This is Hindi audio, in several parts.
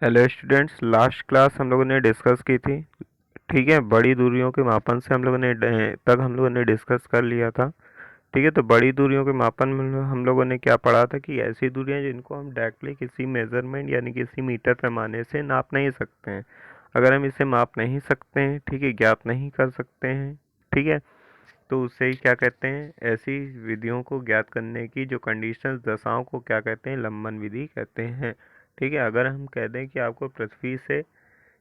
हेलो स्टूडेंट्स, लास्ट क्लास हम लोगों ने डिस्कस की थी। ठीक है, बड़ी दूरियों के मापन से हम लोगों ने डिस्कस कर लिया था। ठीक है, तो बड़ी दूरियों के मापन में हम लोगों ने क्या पढ़ा था कि ऐसी दूरियां जिनको हम डायरेक्टली किसी मेजरमेंट यानी किसी मीटर पैमाने से नाप नहीं सकते हैं। अगर हम इसे माप नहीं सकते हैं, ठीक है, ज्ञात नहीं कर सकते हैं, ठीक है, तो उसे ही क्या कहते हैं, ऐसी विधियों को ज्ञात करने की जो कंडीशंस दशाओं को क्या कहते हैं, लंबन विधि कहते हैं। ठीक है, अगर हम कह दें कि आपको पृथ्वी से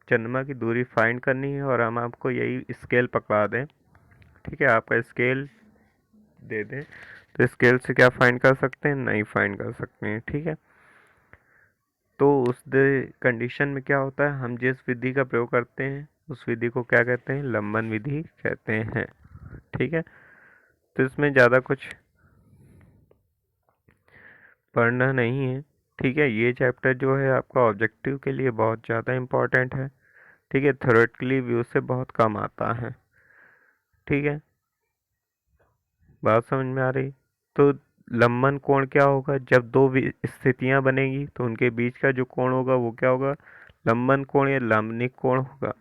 चंद्रमा की दूरी फाइंड करनी है और हम आपको यही स्केल पकड़ा दें, ठीक है, आपका स्केल दे दें, तो स्केल से क्या फाइंड कर सकते हैं, नहीं फाइंड कर सकते हैं। ठीक है, तो उस कंडीशन में क्या होता है, हम जिस विधि का प्रयोग करते हैं उस विधि को क्या कहते हैं, लंबन विधि कहते हैं। ठीक है, तो इसमें ज़्यादा कुछ पढ़ना नहीं है। ठीक है, ये चैप्टर जो है आपका ऑब्जेक्टिव के लिए बहुत ज़्यादा इम्पोर्टेंट है। ठीक है, थ्योरेटिकली व्यू से बहुत कम आता है। ठीक है, बात समझ में आ रही? तो लंबन कोण क्या होगा, जब दो स्थितियां बनेगी तो उनके बीच का जो कोण होगा वो क्या होगा, लंबन कोण या लंबनिक कोण होगा।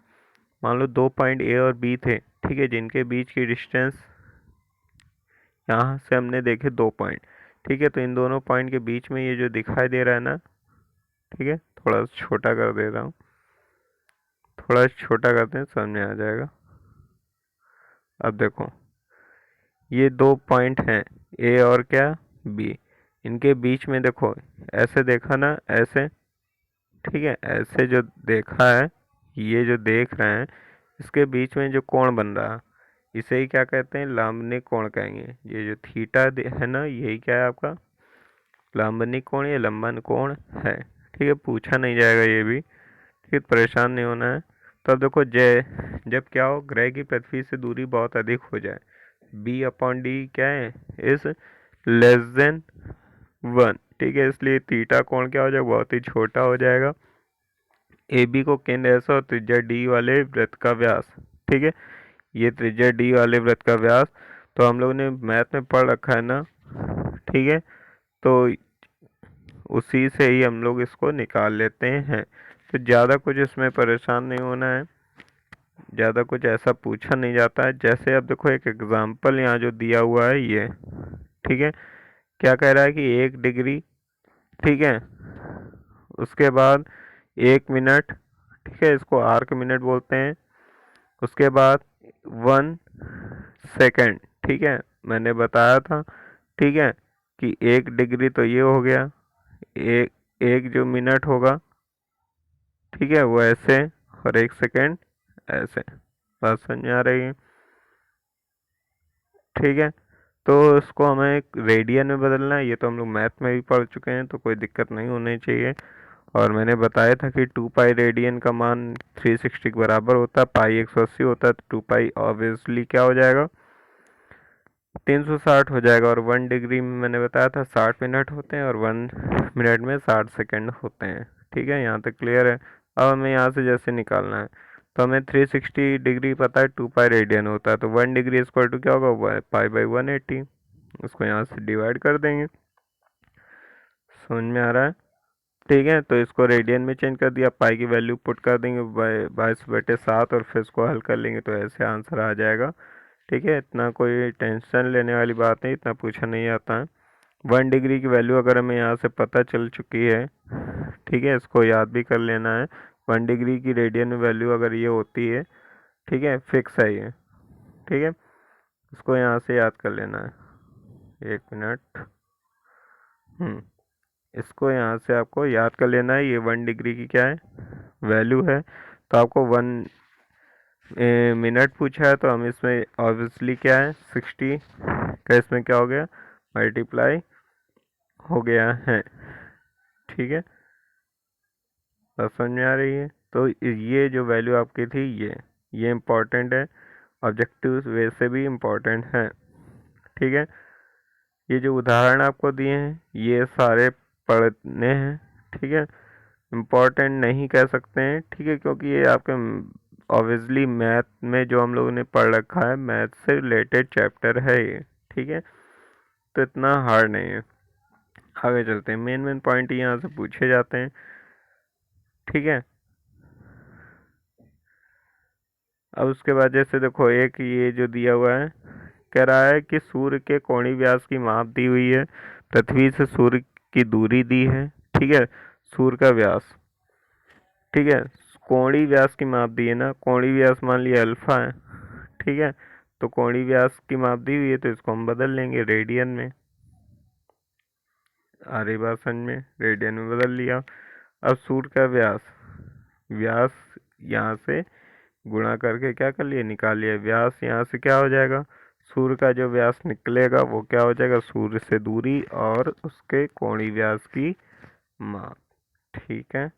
मान लो दो पॉइंट ए और बी थे, ठीक है, जिनके बीच की डिस्टेंस यहाँ से हमने देखे दो पॉइंट। ठीक है, तो इन दोनों पॉइंट के बीच में ये जो दिखाई दे रहा है ना, ठीक है, थोड़ा छोटा कर दे रहा हूँ, थोड़ा छोटा करते हैं, समझ में आ जाएगा। अब देखो, ये दो पॉइंट हैं, ए और क्या, बी। इनके बीच में देखो, ऐसे देखा ना, ऐसे, ठीक है, ऐसे जो देखा है, ये जो देख रहे हैं, इसके बीच में जो कोण बन रहा है, इसे ही क्या कहते हैं, लंबनिक कोण कहेंगे। ये जो थीटा है ना, यही क्या है आपका, लंबनिक कोण या लंबन कोण है। ठीक है, पूछा नहीं जाएगा ये भी। ठीक है, परेशान नहीं होना है। तो अब देखो, जब क्या हो, ग्रह की पृथ्वी से दूरी बहुत अधिक हो जाए, बी अपॉन डी क्या है, इस लेस देन वन। ठीक है, इसलिए थीटा कोण क्या हो जाएगा, बहुत ही छोटा हो जाएगा। ए बी को केंद्र ऐसा और त्रिज्या डी वाले वृत्त का व्यास। ठीक है, ये त्रिज्या डी वाले वृत्त का व्यास, तो हम लोग ने मैथ में पढ़ रखा है ना। ठीक है, तो उसी से ही हम लोग इसको निकाल लेते हैं। तो ज़्यादा कुछ इसमें परेशान नहीं होना है, ज़्यादा कुछ ऐसा पूछा नहीं जाता है। जैसे अब देखो, एक एग्जांपल यहाँ जो दिया हुआ है ये, ठीक है, क्या कह रहा है कि 1 डिग्री, ठीक है, उसके बाद 1 मिनट, ठीक है, इसको आर्क मिनट बोलते हैं, उसके बाद 1 सेकेंड। ठीक है, मैंने बताया था, ठीक है, कि 1 डिग्री तो ये हो गया, एक एक जो मिनट होगा, ठीक है, वो ऐसे, और 1 सेकेंड ऐसे। बात समझ में आ रही है? ठीक है, तो इसको हमें रेडियन में बदलना है, ये तो हम लोग मैथ में भी पढ़ चुके हैं, तो कोई दिक्कत नहीं होनी चाहिए। और मैंने बताया था कि 2 पाई रेडियन का मान 360 के बराबर होता है, पाई 180 होता है, तो 2 पाई ऑब्वियसली क्या हो जाएगा, 360 हो जाएगा। और 1 डिग्री में मैंने बताया था 60 मिनट होते हैं, और 1 मिनट में 60 सेकेंड होते हैं। ठीक है, यहाँ तक क्लियर है? अब हमें यहाँ से जैसे निकालना है, तो हमें 360 डिग्री पता है 2 पाई रेडियन होता है, तो 1 डिग्री स्क्वायर टू क्या होगा, पाई बाई 180। उसको यहाँ से डिवाइड कर देंगे। समझ में आ रहा है? ठीक है, तो इसको रेडियन में चेंज कर दिया, पाई की वैल्यू पुट कर देंगे 22/7, और फिर इसको हल कर लेंगे तो ऐसे आंसर आ जाएगा। ठीक है, इतना कोई टेंशन लेने वाली बात नहीं, इतना पूछा नहीं आता है। 1 डिग्री की वैल्यू अगर हमें यहाँ से पता चल चुकी है, ठीक है, इसको याद भी कर लेना है। 1 डिग्री की रेडियन में वैल्यू अगर ये होती है, ठीक है, फिक्स है ये। ठीक है, इसको यहाँ से याद कर लेना है, 1 मिनट। इसको यहाँ से आपको याद कर लेना है, ये 1 डिग्री की क्या है, वैल्यू है। तो आपको 1 मिनट पूछा है, तो हम इसमें ऑब्वियसली क्या है, 60 का इसमें क्या हो गया, मल्टीप्लाई हो गया है। ठीक है, बात समझ में आ रही है? तो ये जो वैल्यू आपकी थी, ये इम्पोर्टेंट है, ऑब्जेक्टिव वे से भी इम्पोर्टेंट है। ठीक है, ये जो उदाहरण आपको दिए हैं ये सारे पढ़ने हैं। ठीक है, इम्पोर्टेंट नहीं कह सकते हैं, ठीक है, क्योंकि ये आपके ऑब्वियसली मैथ में जो हम लोगों ने पढ़ रखा है, मैथ से रिलेटेड चैप्टर है ये। ठीक है, तो इतना हार्ड नहीं है। आगे चलते हैं, मेन मेन पॉइंट यहाँ से पूछे जाते हैं। ठीक है। अब उसके बाद जैसे देखो एक ये जो दिया हुआ है, कह रहा है कि सूर्य के कोणीय व्यास की माप दी हुई है, पृथ्वी से सूर्य की दूरी दी है, ठीक है, सूर्य का व्यास, ठीक है, कोणीय व्यास की माप दी है ना, कोणीय व्यास मान लिया अल्फा है, ठीक है, तो कोणीय व्यास की माप दी हुई है तो इसको हम बदल लेंगे रेडियन में, आर्यभाषण में रेडियन में बदल लिया। अब सूर्य का व्यास, व्यास यहाँ से गुणा करके क्या कर लिए, निकाल लिया, व्यास यहाँ से क्या हो जाएगा, सूर्य का जो व्यास निकलेगा वो क्या हो जाएगा, सूर्य से दूरी और उसके कोणीय व्यास की माप, ठीक है।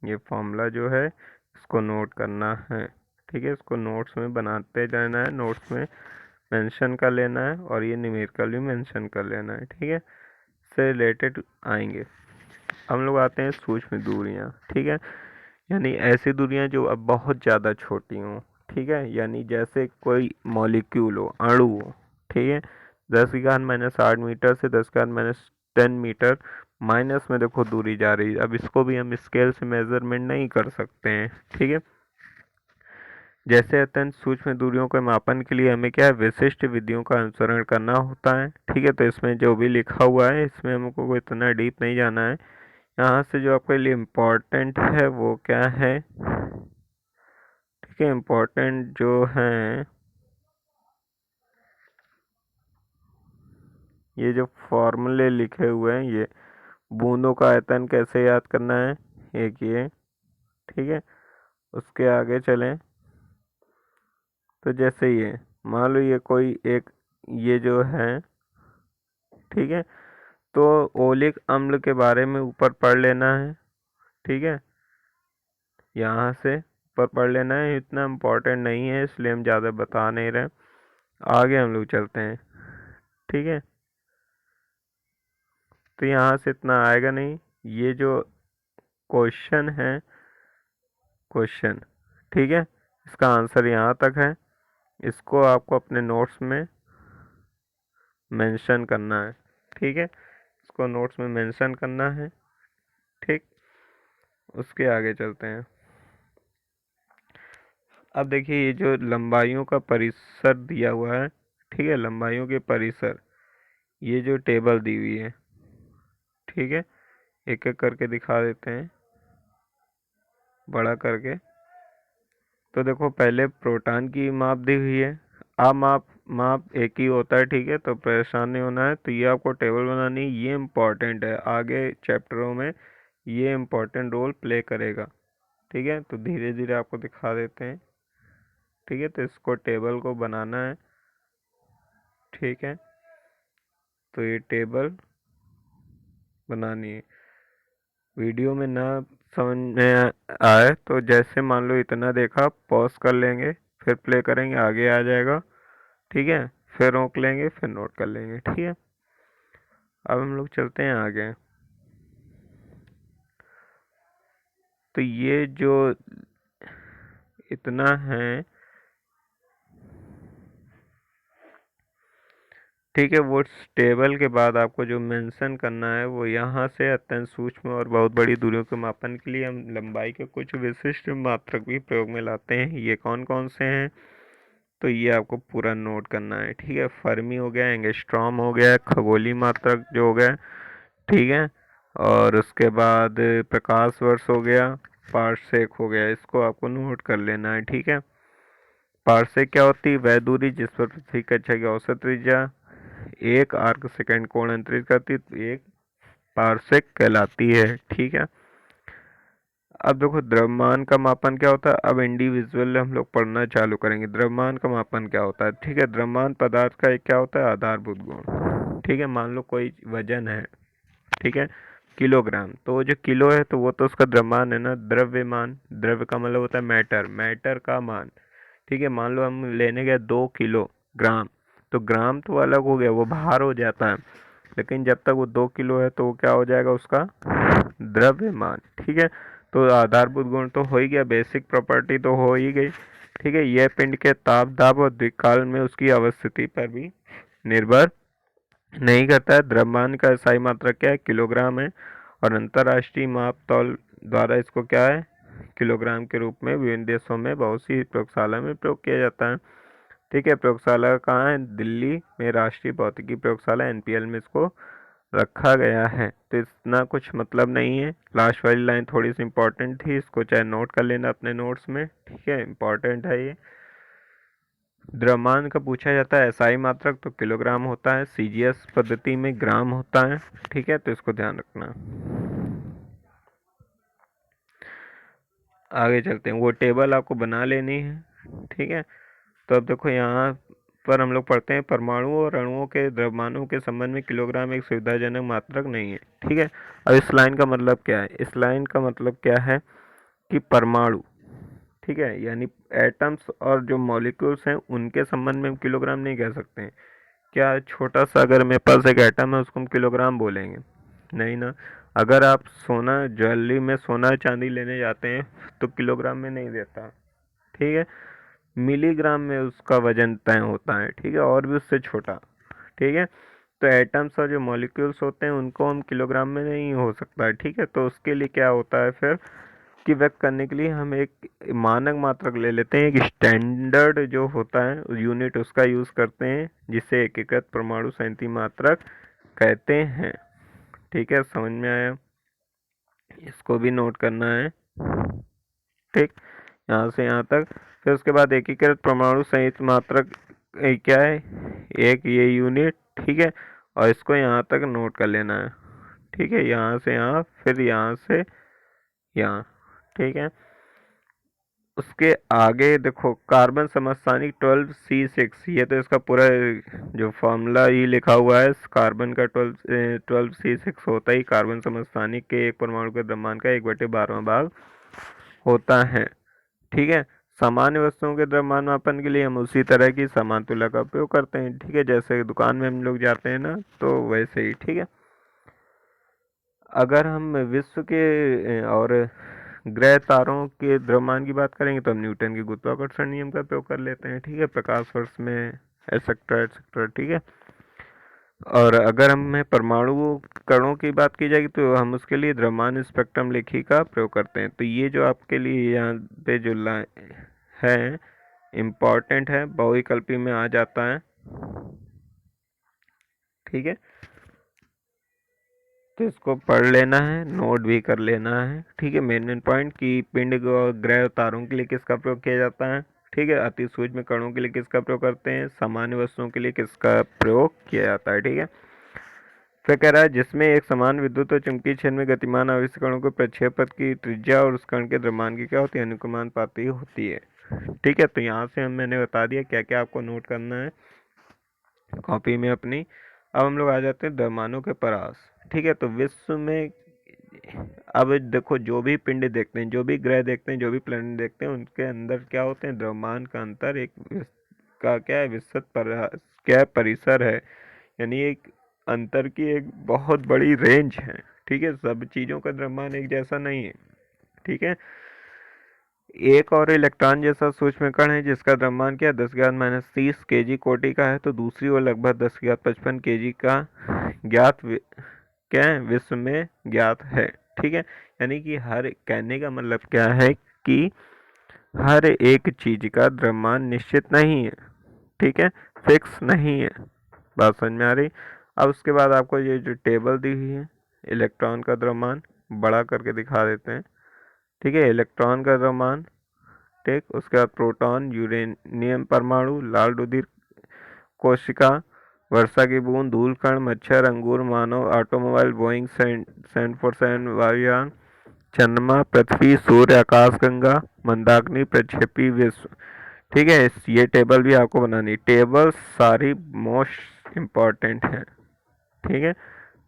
ये फॉर्मूला जो है इसको नोट करना है, ठीक है, इसको नोट्स में बनाते जाना है, नोट्स में मेंशन कर लेना है और ये न्यूमेरिकल भी मेंशन कर लेना है, ठीक है, से रिलेटेड आएंगे। हम लोग आते हैं सूक्ष्म दूरियां, ठीक है, यानी ऐसी दूरियां जो अब बहुत ज़्यादा छोटी हों, ठीक है, यानी जैसे कोई मॉलिक्यूल हो, अणु हो, ठीक है, 10⁻⁸ मीटर से 10⁻10 मीटर माइनस में देखो दूरी जा रही है। अब इसको भी हम स्केल से मेजरमेंट नहीं कर सकते हैं, ठीक है। जैसे अत्यंत सूक्ष्म दूरियों के मापन के लिए हमें क्या है, विशिष्ट विधियों का अनुसरण करना होता है, ठीक है, तो इसमें जो भी लिखा हुआ है इसमें हमको कोई इतना डीप नहीं जाना है। यहाँ से जो आपके लिए इम्पोर्टेंट है वो क्या है, ठीक है, इम्पोर्टेंट जो है ये जो फॉर्मूले लिखे हुए हैं, ये बूंदों का आयतन कैसे याद करना है, एक ये, ठीक है, उसके आगे चलें तो जैसे ये मान लो ये कोई एक, ये जो है, ठीक है, तो ओलिक अम्ल के बारे में ऊपर पढ़ लेना है, ठीक है, यहाँ से ऊपर पढ़ लेना है, इतना इम्पोर्टेंट नहीं है इसलिए हम ज़्यादा बता नहीं रहे, आगे हम लोग चलते हैं, ठीक है। तो यहाँ से इतना आएगा नहीं, ये जो क्वेश्चन है, क्वेश्चन, ठीक है, इसका आंसर यहाँ तक है, इसको आपको अपने नोट्स में मेंशन करना है, ठीक है, इसको नोट्स में मेंशन करना है, ठीक। उसके आगे चलते हैं। अब देखिए ये जो लंबाइयों का परिसर दिया हुआ है, ठीक है, लंबाइयों के परिसर, ये जो टेबल दी हुई है, ठीक है, एक एक करके दिखा देते हैं बड़ा करके। तो देखो पहले प्रोटॉन की माप दी हुई है, आप माप एक ही होता है, ठीक है, तो परेशान नहीं होना है, तो ये आपको टेबल बनानी है, ये इम्पोर्टेंट है, आगे चैप्टरों में ये इम्पोर्टेंट रोल प्ले करेगा, ठीक है, तो धीरे धीरे आपको दिखा देते हैं, ठीक है, तो इसको टेबल को बनाना है, ठीक है, तो ये टेबल बनानी है। वीडियो में ना समझ में आए तो जैसे मान लो इतना देखा, पॉज कर लेंगे, फिर प्ले करेंगे, आगे आ जाएगा, ठीक है, फिर रोक लेंगे, फिर नोट कर लेंगे, ठीक है। अब हम लोग चलते हैं आगे। तो ये जो इतना है, ठीक है, वो टेबल के बाद आपको जो मेंशन करना है वो यहाँ से अत्यंत सूक्ष्म और बहुत बड़ी दूरियों के मापन के लिए हम लंबाई के कुछ विशिष्ट मात्रक भी प्रयोग में लाते हैं। ये कौन कौन से हैं, तो ये आपको पूरा नोट करना है, ठीक है। फर्मी हो गया, एंगस्ट्रॉम हो गया, खगोलीय मात्रक जो हो गया, ठीक है, और उसके बाद प्रकाश वर्ष हो गया, पारसेक हो गया, इसको आपको नोट कर लेना है, ठीक है। पारसेक क्या होती है, वह दूरी जिस पर पृथ्वी कक्षा की औसत त्रिज्या एक आर्क सेकंड कोण अंतरित करती है, तो एक पारसेक कहलाती है, ठीक है। अब देखो द्रव्यमान का मापन क्या होता है, अब इंडिविजुअल हम लोग पढ़ना चालू करेंगे। द्रव्यमान का मापन क्या होता है, ठीक है, द्रव्यमान पदार्थ का एक क्या होता है, आधारभूत गुण, ठीक है। मान लो कोई वजन है, ठीक है, किलोग्राम, तो वो जो किलो है तो वो तो उसका द्रव्यमान है ना। द्रव्यमान, द्रव्य का मतलब होता है मैटर, मैटर का मान, ठीक है। मान लो हम लेने गए 2 किलोग्राम, तो ग्राम तो अलग हो गया, वो भार हो जाता है, लेकिन जब तक वो 2 किलो है तो वो क्या हो जाएगा, उसका द्रव्यमान, ठीक है। तो आधारभूत गुण तो हो ही गया, बेसिक प्रॉपर्टी तो हो ही गई, ठीक है। यह पिंड के ताप, दाब और द्विकाल में उसकी अवस्थिति पर भी निर्भर नहीं करता है। द्रव्यमान का इकाई मात्रा क्या है, किलोग्राम है, और अंतर्राष्ट्रीय माप तौल द्वारा इसको क्या है, किलोग्राम के रूप में विभिन्न देशों में बहुत सी प्रयोगशाला में प्रयोग किया जाता है। ठीक है, प्रयोगशाला कहाँ है, दिल्ली में राष्ट्रीय भौतिकी प्रयोगशाला एनपीएल में इसको रखा गया है। तो इतना कुछ मतलब नहीं है। लास्ट वाली लाइन थोड़ी सी इंपॉर्टेंट थी, इसको चाहे नोट कर लेना अपने नोट्स में। ठीक है, इंपॉर्टेंट है ये। द्रव्यमान का पूछा जाता है एसआई मात्रक तो किलोग्राम होता है, सीजीएस पद्धति में ग्राम होता है। ठीक है, तो इसको ध्यान रखना। आगे चलते हैं, वो टेबल आपको बना लेनी है। ठीक है, तो अब देखो यहाँ पर हम लोग पढ़ते हैं परमाणु और अणुओं के द्रव्यमानों के संबंध में किलोग्राम एक सुविधाजनक मात्रक नहीं है। ठीक है, अब इस लाइन का मतलब क्या है, इस लाइन का मतलब क्या है कि परमाणु, ठीक है, यानी एटम्स और जो मॉलिक्यूल्स हैं उनके संबंध में हम किलोग्राम नहीं कह सकते हैं। क्या छोटा सा अगर मेरे पास एक एटम है उसको हम किलोग्राम बोलेंगे? नहीं ना। अगर आप सोना ज्वेलरी में सोना चांदी लेने जाते हैं तो किलोग्राम में नहीं देता। ठीक है, मिलीग्राम में उसका वजन तय होता है। ठीक है, और भी उससे छोटा। ठीक है, तो एटम्स और जो मॉलिक्यूल्स होते हैं उनको हम किलोग्राम में नहीं हो सकता है। ठीक है, तो उसके लिए क्या होता है फिर कि व्यक्त करने के लिए हम एक मानक मात्रक ले लेते हैं, एक स्टैंडर्ड जो होता है यूनिट उसका यूज़ करते हैं, जिसे एकीकृत परमाणु संहति मात्रक कहते हैं। ठीक है, समझ में आया? इसको भी नोट करना है। ठीक, यहाँ से यहाँ तक। फिर उसके बाद एकीकृत परमाणु संयुक्त मात्रक क्या है, एक ये यूनिट। ठीक है, और इसको यहाँ तक नोट कर लेना है। ठीक है, यहाँ से यहाँ, फिर यहाँ से यहाँ। ठीक है, उसके आगे देखो कार्बन समस्थानिक 12C6, ये तो इसका पूरा जो फॉर्मूला ही लिखा हुआ है। कार्बन का 12C6 होता ही कार्बन समस्थानिक के एक परमाणु के द्रव्यमान का 1/12वां भाग होता है। ठीक है, सामान्य वस्तुओं के द्रव्यमान मापन के लिए हम उसी तरह की समान तुलना का उपयोग करते हैं। ठीक है, जैसे दुकान में हम लोग जाते हैं ना, तो वैसे ही। ठीक है, अगर हम विश्व के और ग्रह तारों के द्रव्यमान की बात करेंगे तो हम न्यूटन के गुरुत्वाकर्षण नियम का प्रयोग कर लेते हैं। ठीक है, प्रकाश वर्ष में एटसेट्रा एटसेट्रा। ठीक है, और अगर हमें परमाणु कणों की बात की जाएगी तो हम उसके लिए द्रव्यमान स्पेक्ट्रम लेखी का प्रयोग करते हैं। तो ये जो आपके लिए यहाँ पे जो लाइन है इम्पॉर्टेंट है, बहुविकल्पी में आ जाता है। ठीक है, तो इसको पढ़ लेना है, नोट भी कर लेना है। ठीक है, मेन पॉइंट कि पिंड ग्रह तारों के लिए किसका प्रयोग किया जाता है। ठीक है, अति सूक्ष्म कणों के लिए किसका प्रयोग करते हैं, सामान्य वस्तुओं के लिए किसका प्रयोग किया जाता है। ठीक है, फिर कह रहा है जिसमें एक समान विद्युत और चुंबकीय क्षेत्र में गतिमान आवेशित कणों के प्रक्षेपण की त्रिज्या और उस कण के द्रव्यमान की क्या होती है, अनुक्रमानुपाती होती है। ठीक है, तो यहाँ से मैंने बता दिया क्या क्या आपको नोट करना है कॉपी में अपनी। अब हम लोग आ जाते हैं द्रव्यमानों के परास। ठीक है, तो विश्व में अब देखो जो भी पिंड देखते हैं, जो भी ग्रह देखते हैं, जो भी प्लैनेट देखते हैं, उनके अंदर क्या होते हैं, द्रव्यमान का अंतर एक का क्या है, विस्तृत क्या परिसर है, यानी एक अंतर की एक बहुत बड़ी रेंज है। ठीक है, सब चीज़ों का द्रव्यमान एक जैसा नहीं है। ठीक है, एक और इलेक्ट्रॉन जैसा सूक्ष्म कण है जिसका द्रव्यमान क्या 10⁻³ kg कोटि का है, तो दूसरी ओर लगभग 10⁻55 kg का ज्ञात क्या है, विश्व में ज्ञात है। ठीक है, यानी कि हर कहने का मतलब क्या है कि हर एक चीज का द्रव्यमान निश्चित नहीं है। ठीक है, फिक्स नहीं है। बात समझ में आ रही? अब उसके बाद आपको ये जो टेबल दी हुई है, इलेक्ट्रॉन का द्रव्यमान बड़ा करके दिखा देते हैं। ठीक है, इलेक्ट्रॉन का द्रव्यमान, ठीक, उसके बाद प्रोटॉन, यूरेनियम परमाणु, लाल रुधिर कोशिका, वर्षा की बूंद, धूल कण, मच्छर, अंगूर, मानव, ऑटोमोबाइल, बोइंग 747 वायुयान, चंद्रमा, पृथ्वी, सूर्य, आकाशगंगा, मंदाकिनी, प्रक्षेपी विश्व। ठीक है, ये टेबल भी आपको बनानी। टेबल सारी मोस्ट इम्पॉर्टेंट है। ठीक है,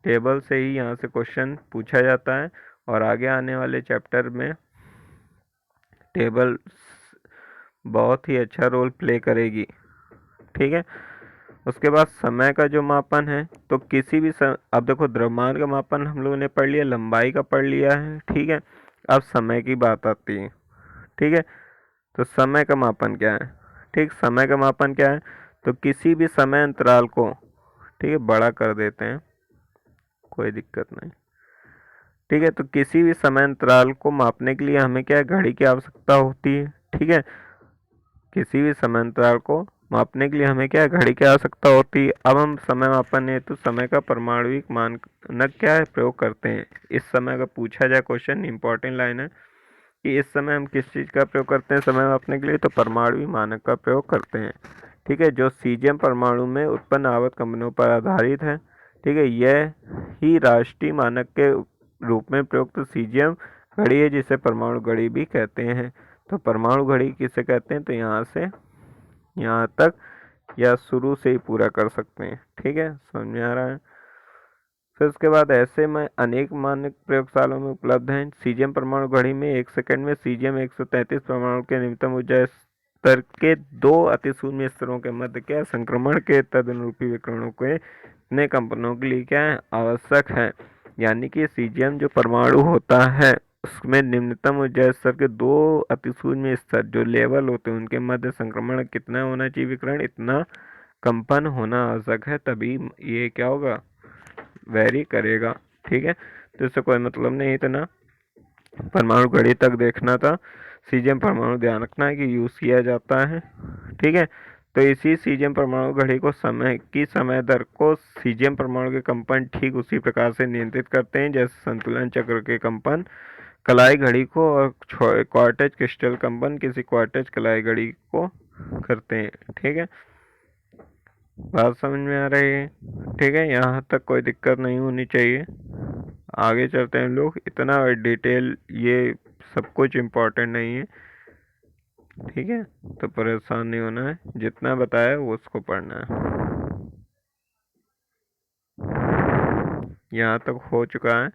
टेबल से ही यहाँ से क्वेश्चन पूछा जाता है और आगे आने वाले चैप्टर में टेबल बहुत ही अच्छा रोल प्ले करेगी। ठीक है, उसके बाद समय का जो मापन है, तो किसी भी अब देखो द्रव्यमान का मापन हम लोगों ने पढ़ लिया, लंबाई का पढ़ लिया है। ठीक है, अब समय की बात आती है। ठीक है, तो समय का मापन क्या है? ठीक, समय का मापन क्या है, तो किसी भी समय अंतराल को, ठीक है, बड़ा कर देते हैं, कोई दिक्कत नहीं। ठीक है, तो किसी भी समय अंतराल को मापने के लिए हमें क्या है, घड़ी की आवश्यकता होती है। ठीक है, किसी भी समय अंतराल को मापने के लिए हमें क्या है, घड़ी की आवश्यकता होती है। अब हम समय मापन हेतु समय का परमाणुिक मानक क्या है, प्रयोग करते हैं। इस समय अगर पूछा जाए क्वेश्चन, इंपॉर्टेंट लाइन है कि इस समय हम किस चीज़ का प्रयोग करते हैं समय मापने के लिए, तो परमाणु मानक का प्रयोग करते हैं। ठीक है, जो सीजियम परमाणु में उत्पन्न आवर्त कंपनों पर आधारित है। ठीक है, यह ही राष्ट्रीय मानक के रूप में प्रयुक्त सीजियम घड़ी है, जिसे परमाणु घड़ी भी कहते हैं। तो परमाणु घड़ी किसे कहते हैं, तो यहाँ से यहाँ तक या शुरू से ही पूरा कर सकते हैं। ठीक है, समझ में आ रहा है। फिर उसके बाद ऐसे में अनेक मानक प्रयोगशालाओं में उपलब्ध हैं। सीजियम परमाणु घड़ी में 1 सेकंड में सीजियम 133 परमाणु के न्यूनतम ऊर्जा स्तर के 2 अतिशून्य स्तरों के मध्य क्या संक्रमण के तदनुरूपी विकिरणों के इतने कंपनों के लिए क्या है, आवश्यक है। यानी कि सीजियम जो परमाणु होता है उसमें निम्नतम ऊर्जा स्तर के 2 अतिशून्य स्तर जो लेवल होते हैं उनके मध्य संक्रमण कितना होना चाहिए, विकिरण इतना कंपन होना आवश्यक है, तभी ये क्या होगा, वेरी करेगा। ठीक है, तो इससे कोई मतलब नहीं इतना परमाणु घड़ी तक देखना था। सीजियम परमाणु ध्यान रखना है कि यूज किया जाता है। ठीक है, तो इसी सीजियम परमाणु घड़ी को समय की समय दर को सीजियम परमाणु के कंपन ठीक उसी प्रकार से नियंत्रित करते हैं जैसे संतुलन चक्र के कंपन कलाई घड़ी को और क्वार्टेज क्रिस्टल कंपन किसी क्वार्टेज कलाई घड़ी को करते हैं। ठीक है, बात समझ में आ रही है। ठीक है, यहाँ तक कोई दिक्कत नहीं होनी चाहिए। आगे चलते हैं लोग, इतना डिटेल ये सब कुछ इम्पोर्टेंट नहीं है। ठीक है, तो परेशान नहीं होना है, जितना बताया वो उसको पढ़ना है। यहाँ तक हो चुका है।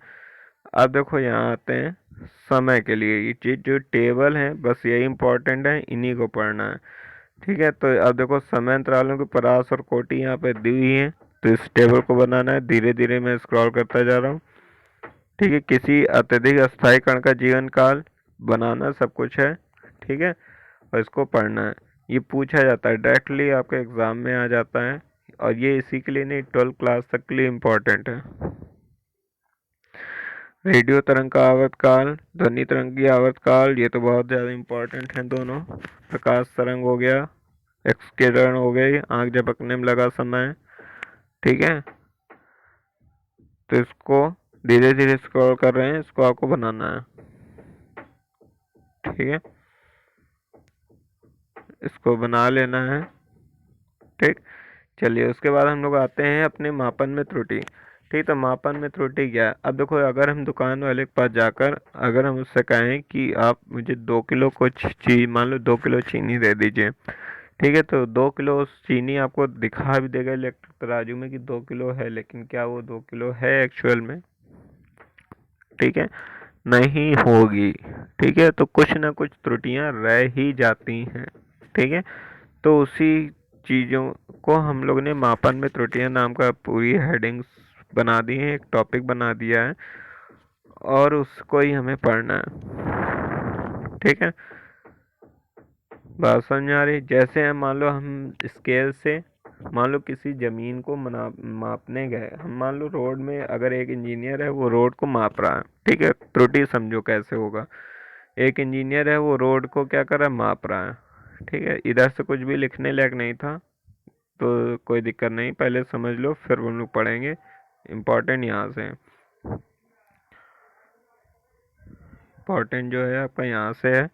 अब देखो यहाँ आते हैं समय के लिए। ये चीज़ जो टेबल है बस यही इम्पोर्टेंट है, इन्हीं को पढ़ना है। ठीक है, तो अब देखो समय अंतरालों की परास और कोटि यहाँ पे दी हुई है, तो इस टेबल को बनाना है। धीरे धीरे मैं स्क्रॉल करता जा रहा हूँ। ठीक है, किसी अत्यधिक अस्थायी कण का जीवन काल बनाना सब कुछ है। ठीक है, और इसको पढ़ना है। ये पूछा जाता है डायरेक्टली, आपके एग्जाम में आ जाता है, और ये इसी के लिए नहीं 12th क्लास तक के लिए इम्पोर्टेंट है। रेडियो तरंग का आवर्तकाल, ध्वनि तरंग की आवर्तकाल, ये तो बहुत ज़्यादा इम्पोर्टेंट हैं दोनों। प्रकाश तरंग हो गया, एक्स किरण हो गई, आँख झपकने में लगा समय। ठीक है, तो इसको धीरे धीरे स्क्रॉल कर रहे हैं, इसको आपको बनाना है। ठीक है, इसको बना लेना है। ठीक, चलिए उसके बाद हम लोग आते हैं अपने मापन में त्रुटि। ठीक, तो मापन में त्रुटि क्या है। अब देखो, अगर हम दुकान वाले के पास जाकर अगर हम उससे कहें कि आप मुझे 2 किलो कुछ चीज़, मान लो 2 किलो चीनी दे दीजिए। ठीक है, तो 2 किलो चीनी आपको दिखा भी देगा इलेक्ट्रिक तराजू में कि 2 किलो है, लेकिन क्या वो 2 किलो है एक्चुअल में? ठीक है, नहीं होगी। ठीक है, तो कुछ ना कुछ त्रुटियां रह ही जाती हैं। ठीक है, तो उसी चीज़ों को हम लोग ने मापन में त्रुटियां नाम का पूरी हेडिंग्स बना दी है, एक टॉपिक बना दिया है, और उसको ही हमें पढ़ना है। ठीक है, बात समझ आ रही। जैसे हम मान लो हम स्केल से मान लो किसी ज़मीन को मापने गए। हम मान लो रोड में, अगर एक इंजीनियर है वो रोड को माप रहा है। ठीक है, त्रुटि समझो कैसे होगा। एक इंजीनियर है वो रोड को क्या कर रहा है, माप रहा है। ठीक है, इधर से कुछ भी लिखने लायक नहीं था, तो कोई दिक्कत नहीं, पहले समझ लो फिर हम लोग पढ़ेंगे। इम्पोर्टेंट यहाँ से, इम्पोर्टेंट जो है आपका यहाँ से है।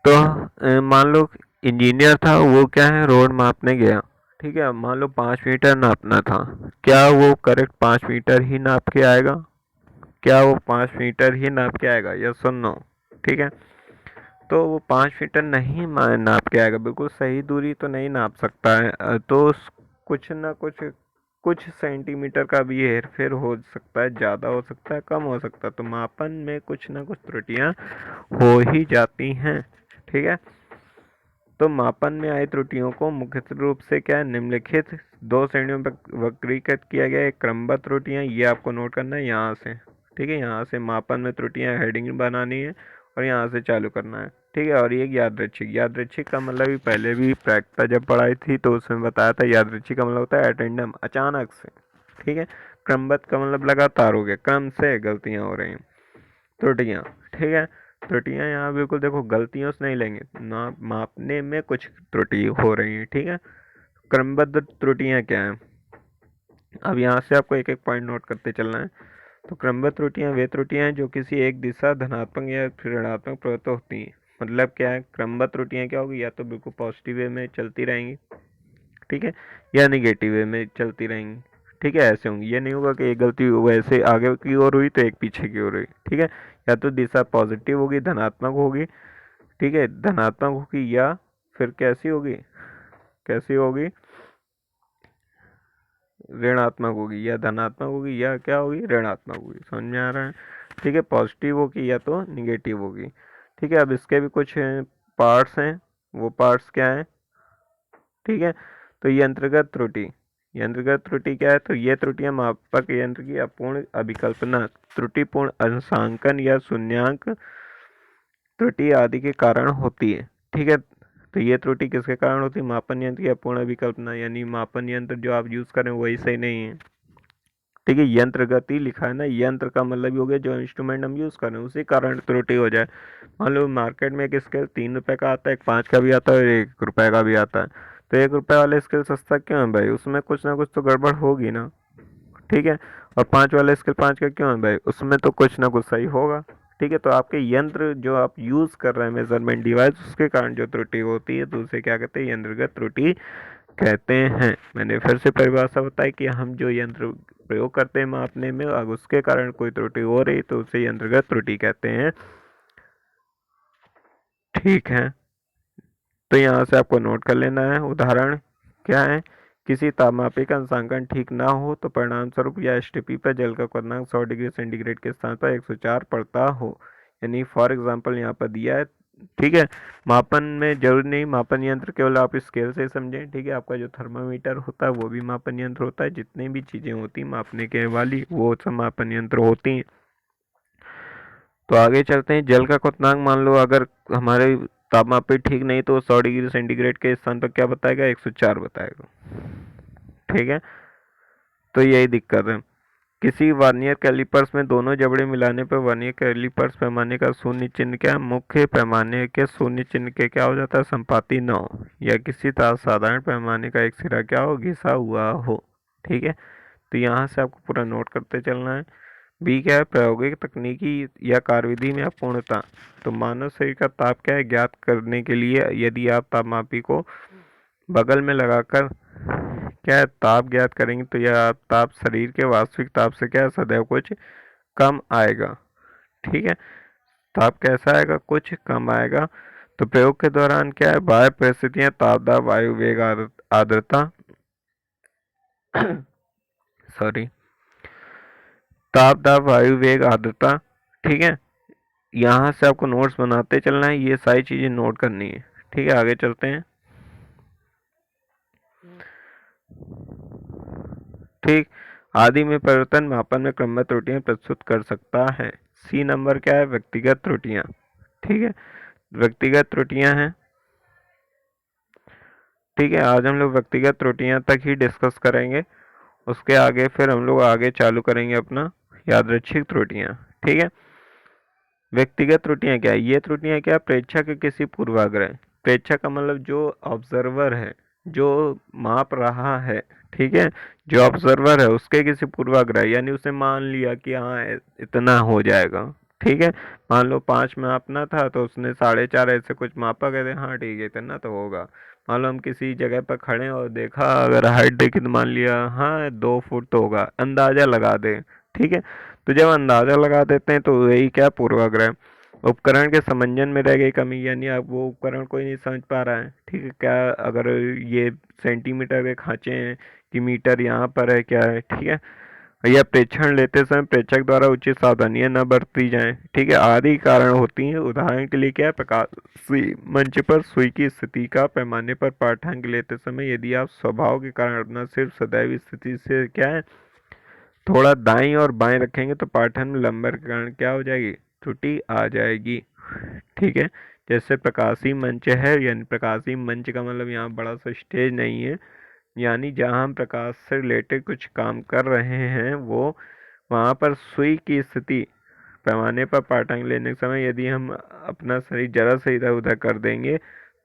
तो मान लो इंजीनियर था, वो क्या है, रोड मापने गया। ठीक है, मान लो 5 मीटर नापना था। क्या वो करेक्ट 5 मीटर ही नाप के आएगा? क्या वो 5 मीटर ही नाप के आएगा, या सुन नो? ठीक है, तो वो 5 मीटर नहीं नाप के आएगा, बिल्कुल सही दूरी तो नहीं नाप सकता है। तो कुछ ना कुछ सेंटीमीटर का भी हेर फेर हो सकता है, ज़्यादा हो सकता है, कम हो सकता है। तो मापन में कुछ ना कुछ त्रुटियां हो ही जाती हैं। ठीक है, तो मापन में आई त्रुटियों को मुख्य रूप से क्या निम्नलिखित 2 श्रेणियों में वर्गीकृत किया गया है। क्रमबद्ध त्रुटियां, ये आपको नोट करना है यहाँ से। ठीक है, यहाँ से मापन में त्रुटियां हेडिंग बनानी है और यहाँ से चालू करना है। ठीक है, और ये यादृच्छिक, यादृच्छिक का मतलब भी पहले भी प्रैक्टिस जब पढ़ाई थी तो उसमें बताया था। यादृच्छिक का मतलब होता है एटेंडम, अचानक से। ठीक है, क्रमबद्ध का मतलब लगातार हो गया, क्रम से गलतियां हो रही हैं, त्रुटियां। ठीक है, त्रुटियां यहाँ बिल्कुल देखो गलतियों से नहीं लेंगे ना, मापने में कुछ त्रुटि हो रही है। ठीक है, क्रमबद्ध त्रुटियां क्या है, अब यहाँ से आपको एक एक पॉइंट नोट करते चलना है। तो क्रमबद्ध त्रुटियां वे त्रुटियां हैं जो किसी एक दिशा धनात्मक या फिर ऋणात्मक प्रवृत्त होती हैं। मतलब क्या है, क्रमबद्ध त्रुटियां क्या होगी, या तो बिल्कुल पॉजिटिव वे में चलती रहेंगी, ठीक है, या निगेटिव वे में चलती रहेंगी। ठीक है, ऐसे होंगी, ये नहीं होगा कि एक गलती वैसे आगे की ओर हुई तो एक पीछे की ओर हुई। ठीक है, या तो दिशा पॉजिटिव होगी, धनात्मक होगी, ठीक है, धनात्मक होगी, या फिर कैसी होगी, कैसी होगी, ऋणात्मक होगी, या धनात्मक होगी, या क्या होगी, ऋणात्मक होगी। समझ में आ रहा है? ठीक है, पॉजिटिव होगी या तो निगेटिव होगी। ठीक है, अब इसके भी कुछ पार्ट्स हैं, वो पार्ट्स क्या हैं? ठीक है, तो यंत्रगत त्रुटि, यंत्रगत त्रुटि क्या है, तो ये त्रुटियां मापक यंत्र की अपूर्ण अभिकल्पना, त्रुटिपूर्ण अंशांकन या शून्यांक त्रुटि आदि के कारण होती है। ठीक है, तो ये त्रुटि किसके कारण होती है, मापन यंत्र की अपूर्ण अभिकल्पना, यानी मापन यंत्र जो आप यूज करें वही सही नहीं है। ठीक है, यंत्र गति लिखा है ना, यंत्र का मतलब ही हो गया जो इंस्ट्रूमेंट हम यूज कर रहे हैं उसी कारण त्रुटि हो जाए। मान लो मार्केट में एक स्केल 3 रुपए का आता है, एक 5 का भी आता है और 1 रुपए का भी आता है, तो 1 रुपए वाला स्केल सस्ता क्यों है भाई, उसमें कुछ ना कुछ तो गड़बड़ होगी ना। ठीक है, और 5 वाला स्केल 5 का क्यों है भाई, उसमें तो कुछ ना कुछ सही होगा। ठीक है, तो आपके यंत्र जो आप यूज कर रहे हैं मेजरमेंट डिवाइस, उसके कारण जो त्रुटि होती है तो उसे क्या कहते हैं, यंत्रगत त्रुटि कहते हैं। मैंने फिर से परिभाषा बताई कि हम जो यंत्र प्रयोग करते हैं मापने में, अगर उसके कारण कोई त्रुटि हो रही तो उसे यंत्रगत त्रुटि कहते हैं। ठीक है, तो यहाँ से आपको नोट कर लेना है। उदाहरण क्या है, किसी तापमापी का अंशांकन ठीक ना हो तो परिणाम स्वरूप या एसटीपी पर जल का क्वथनांक 100 डिग्री सेंटीग्रेड के स्थान पर 104 पड़ता हो, यानी फॉर एग्जांपल यहाँ पर दिया है। ठीक है, मापन में जरूरी नहीं, मापन यंत्र केवल आप स्केल से समझें। ठीक है, आपका जो थर्मामीटर होता है वो भी मापन यंत्र होता है, जितनी भी चीजें होती हैं मापने के वाली वो सब मापन यंत्र होती हैं। तो आगे चलते हैं, जल का क्वथनांक मान लो अगर हमारे तापमापी ठीक नहीं तो 100 डिग्री सेंटीग्रेड के स्थान पर क्या बताएगा, 104 बताएगा। ठीक है, तो यही दिक्कत है। किसी वर्नियर कैलिपर्स में दोनों जबड़े मिलाने पर वर्नियर कैलिपर्स पैमाने का शून्य चिन्ह क्या, मुख्य पैमाने के शून्य चिन्ह के क्या हो जाता है, संपाती 9, या किसी तरह साधारण पैमाने का एक सिरा क्या हो, घिसा हुआ हो। ठीक है, तो यहाँ से आपको पूरा नोट करते चलना है। बी क्या है, प्रायोगिक तकनीकी या कार्यविधि में अपूर्णता। तो मानव शरीर का ताप क्या है, ज्ञात करने के लिए यदि आप तापमापी को बगल में लगाकर क्या है ताप ज्ञात करेंगे तो यह ताप शरीर के वास्तविक ताप से क्या है, सदैव कुछ कम आएगा। ठीक है, ताप कैसा आएगा, कुछ कम आएगा। तो प्रयोग के दौरान क्या है, बाह्य परिस्थितियां, ताप दाब, वायु वेग, आर्द्रता सॉरी, ताप दाब, वायु वेग, आर्द्रता। ठीक है, यहाँ से आपको नोट्स बनाते चलना है, ये सारी चीजें नोट करनी है। ठीक है, आगे चलते हैं। ठीक, आदि में परिवर्तन मापन में क्रमबद्ध त्रुटियां प्रस्तुत कर सकता है। सी नंबर क्या है, व्यक्तिगत त्रुटियां। ठीक है, व्यक्तिगत त्रुटियां हैं। ठीक है, आज हम लोग व्यक्तिगत त्रुटियां तक ही डिस्कस करेंगे, उसके आगे फिर हम लोग आगे चालू करेंगे अपना यादृच्छिक त्रुटियां। ठीक है, व्यक्तिगत त्रुटियां क्या है, ये त्रुटियां क्या, प्रेक्षक के किसी पूर्वाग्रह, प्रेक्षक का मतलब जो ऑब्जर्वर है, जो माप रहा है, ठीक है, जो ऑब्जर्वर है उसके किसी पूर्वाग्रह, यानी उसने मान लिया कि हाँ इतना हो जाएगा। ठीक है, मान लो 5 मापना था तो उसने 4.5 ऐसे कुछ मापा, कहते हाँ ठीक है इतना तो होगा। मान लो हम किसी जगह पर खड़े और देखा, अगर हाइट देखी तो मान लिया हाँ 2 फुट तो होगा, अंदाजा लगा दे। ठीक है, तो जब अंदाजा लगा देते हैं तो यही क्या, पूर्वाग्रह। उपकरण के समंजन में रह गई कमी, यानी आप वो उपकरण कोई नहीं समझ पा रहा है। ठीक है, क्या अगर ये सेंटीमीटर के खांचे हैं कि मीटर यहाँ पर है क्या है। ठीक है, या प्रेक्षण लेते समय प्रेक्षक द्वारा उचित सावधानियां न बरती जाएं। ठीक है, आदि कारण होती हैं। उदाहरण के लिए क्या है, प्रकाशीय मंच पर सुई की स्थिति का पैमाने पर पाठ्यांक लेते समय यदि आप स्वभाव के कारण अपना सिर्फ सदैव स्थिति से क्या है थोड़ा दाएं और बाएं रखेंगे तो पाठन में लंबर के कारण क्या हो जाएगी, त्रुटि आ जाएगी। ठीक है, जैसे प्रकाशीय मंच है, यानी प्रकाशीय मंच का मतलब यहाँ बड़ा सा स्टेज नहीं है यानी जहाँ हम प्रकाश से रिलेटेड कुछ काम कर रहे हैं वो वहाँ पर सुई की स्थिति पैमाने पर पाठ्यांक लेने के समय यदि हम अपना शरीर जरा से इधर उधर कर देंगे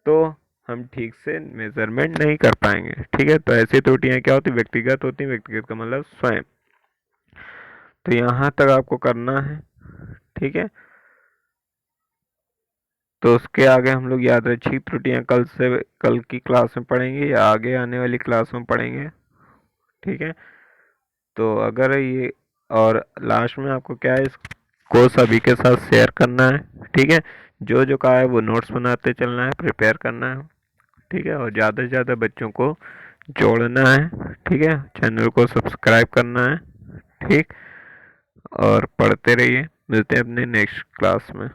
तो हम ठीक से मेजरमेंट नहीं कर पाएंगे। ठीक है, तो ऐसी त्रुटियां क्या होती, व्यक्तिगत होती, व्यक्तिगत का मतलब स्वयं। तो यहाँ तक आपको करना है। ठीक है, तो उसके आगे हम लोग यादृच्छिक त्रुटियां कल की क्लास में पढ़ेंगे या आगे आने वाली क्लास में पढ़ेंगे। ठीक है, तो अगर ये और लास्ट में आपको क्या है, इसको सभी के साथ शेयर करना है। ठीक है, जो जो कहा है वो नोट्स बनाते चलना है, प्रिपेयर करना है। ठीक है, और ज़्यादा से ज़्यादा बच्चों को जोड़ना है। ठीक है, चैनल को सब्सक्राइब करना है। ठीक, और पढ़ते रहिए। मिलते हैं अपने नेक्स्ट क्लास में।